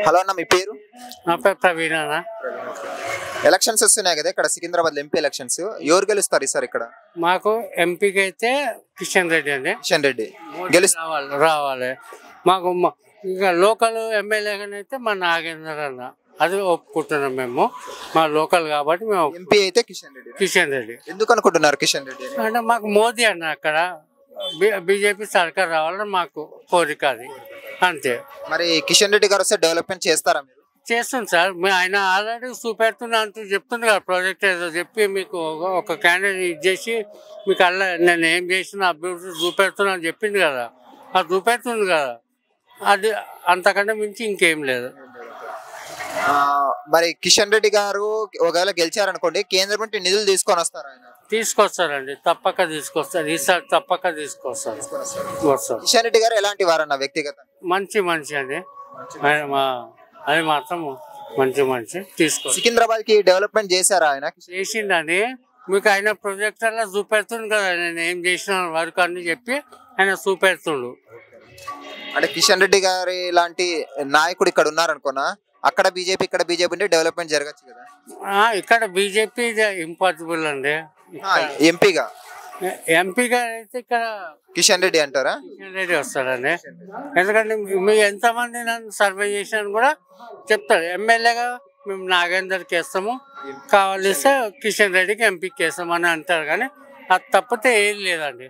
Hello అన్న, మీ పేరు? నా పేరు ప్రవీణ్ అన్న. ఎలక్షన్స్ వస్తున్నాయి కదా ఇక్కడ సికింద్రాబాద్ ఎంపీ ఎలక్షన్స్, ఎవరు గెలుస్తారు ఈసారి ఇక్కడ? మాకు ఎంపీకి అయితే కిషన్ రెడ్డి అండి. కిషన్ రెడ్డి రావాలి. మాకు ఇంకా లోకల్ ఎమ్మెల్యేగానైతే మా నాగేందర్ అన్న, అది ఒప్పుకుంటున్నాం మేము. మా లోకల్ కాబట్టి మేము ఎంపీ అయితే కిషన్ రెడ్డి. ఎందుకు అనుకుంటున్నారు కిషన్ రెడ్డి అంటే మాకు మోదీ అన్న అక్కడ బీజేపీ సర్కార్ రావాలని మాకు కోరిక, అది అంతే. మరి కిషన్ రెడ్డి గారు వస్తే డెవలప్మెంట్ చేస్తారా మీరు? చేస్తుంది సార్. ఆయన ఆల్రెడీ చూపెడుతున్నా అంటూ చెప్తుంది కదా, ప్రాజెక్ట్ ఏదో చెప్పి మీకు ఒక క్యాండిడేట్ ఇచ్చేసి మీకు అలా నేను ఏం చేసిన అభివృద్ధి చూపెడుతున్నా అని చెప్పింది కదా, అది చూపెడుతుంది కదా, అది అంతకంటే మించి ఇంకేం లేదు. మరి కిషన్ రెడ్డి గారు ఒకవేళ గెలిచారనుకోండి, కేంద్రం నుండి నిధులు తీసుకొని వస్తారు? ఆయన తీసుకొస్తారండి, తప్పక తీసుకొస్తారు. ఈసారి తప్పక తీసుకొస్తారు. కిషన్ రెడ్డి గారు ఎలాంటి వారన్న వ్యక్తిగత? మంచి అండి, అది మాత్రం మంచి తీసుకో. సికింద్రాబాద్ కి డెవలప్మెంట్ చేశారా ఆయన? చేసిండని మీకు ఆయన ప్రొజెక్టర్లో చూపెడుతుంది కదా, నేను ఏం చేసిన వర్క్ అని చెప్పి ఆయన చూపెడుతుండు. అంటే కిషన్ రెడ్డి గారి లాంటి నాయకుడు ఇక్కడ ఉన్నారనుకున్నా, అక్కడ బీజేపీ ఇక్కడ బీజేపీ అంటే డెవలప్మెంట్ జరగచ్చు కదా. ఇక్కడ బీజేపీ ఇంపాసిబుల్ అండి. ఎంపీగా అయితే ఇక్కడ కిషన్ రెడ్డి అంటారా? కిషన్ రెడ్డి వస్తాడండి. ఎందుకంటే మీరు ఎంతమంది నన్ను సర్వే చేసినా కూడా చెప్తారు, ఎమ్మెల్యేగా మేము నాగేందర్కి వేస్తాము, కావాలిస్తే కిషన్ రెడ్డికి ఎంపీకి వేస్తాము అని అంటారు. కానీ అది తప్పితే ఏం లేదండి.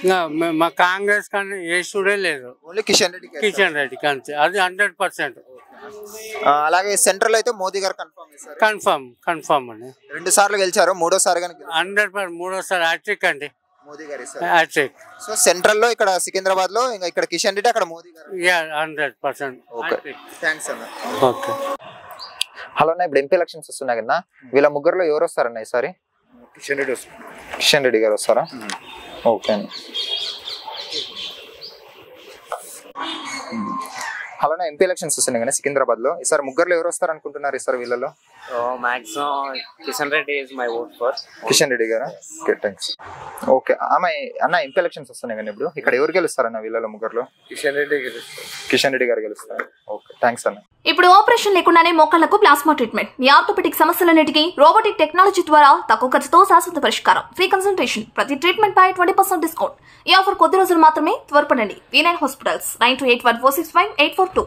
ఇంకా మా కాంగ్రెస్ కానీ వేసుడే లేదు, కిషన్ రెడ్డికి అంతే. అది 100%. అలాగే సెంట్రల్ అయితే మోదీ గారు కన్ఫర్మ్ అండి. 2 సార్లు గెలిచారు, మూడోసారి 100%. మూడోసారి హ్యాట్రిక్ అండి, మోదీ గారు హ్యాట్రిక్. సో సెంట్రల్ లో ఇక్కడ సికింద్రాబాద్ లో ఇక్కడ కిషన్ రెడ్డి, అక్కడ మోదీ గారు. 100%. థ్యాంక్స్ అన్న. ఓకే. హలో అన్న, ఇప్పుడు ఎంపీ ఎలక్షన్స్ వస్తున్నాయి కదా, వీళ్ళ ముగ్గురులో ఎవరు వస్తారన్న ఈసారి? కిషన్ రెడ్డి గారు వస్తారా? ఓకే అండి. హలో అన్న, ఎంపీ ఎలక్షన్స్ వస్తున్నాయి కదా సికింద్రాబాద్ లో, ఈసారి ముగ్గురులో ఎవరు వస్తారు అనుకుంటున్నారు ఈసారి వీళ్ళలో? Maximum Kishan Reddy is my vote for. Kishan Reddy గారా? Okay, thanks. ఓకే అన్న, ఎంపీ ఎలక్షన్స్ వస్తున్నాయి కానీ ఇప్పుడు ఇక్కడ ఎవరు గెలుస్తారన్న వీళ్ళలో ముగ్గురులో? కిషన్ రెడ్డి గారు గెలుస్తారు. ఓకే, థ్యాంక్స్ అన్న. ఇప్పుడు ఆపరేషన్ లేకుండానే మోకాళ్లకు ప్లాస్మా ట్రీట్మెంట్, మీ ఆర్థోపెటిక్ సమస్యలన్నిటికీ రోబోటిక్ టెక్నాలజీ ద్వారా తక్కువ ఖర్చుతో శాశ్వత పరిష్కారం, ఫ్రీ కన్సల్టేషన్, ప్రతి ట్రీట్మెంట్ పై 20% డిస్కౌంట్. ఈ ఆఫర్ కొద్ది రోజులు మాత్రమే, త్వరపడండి. V9 hospitals 9281465842.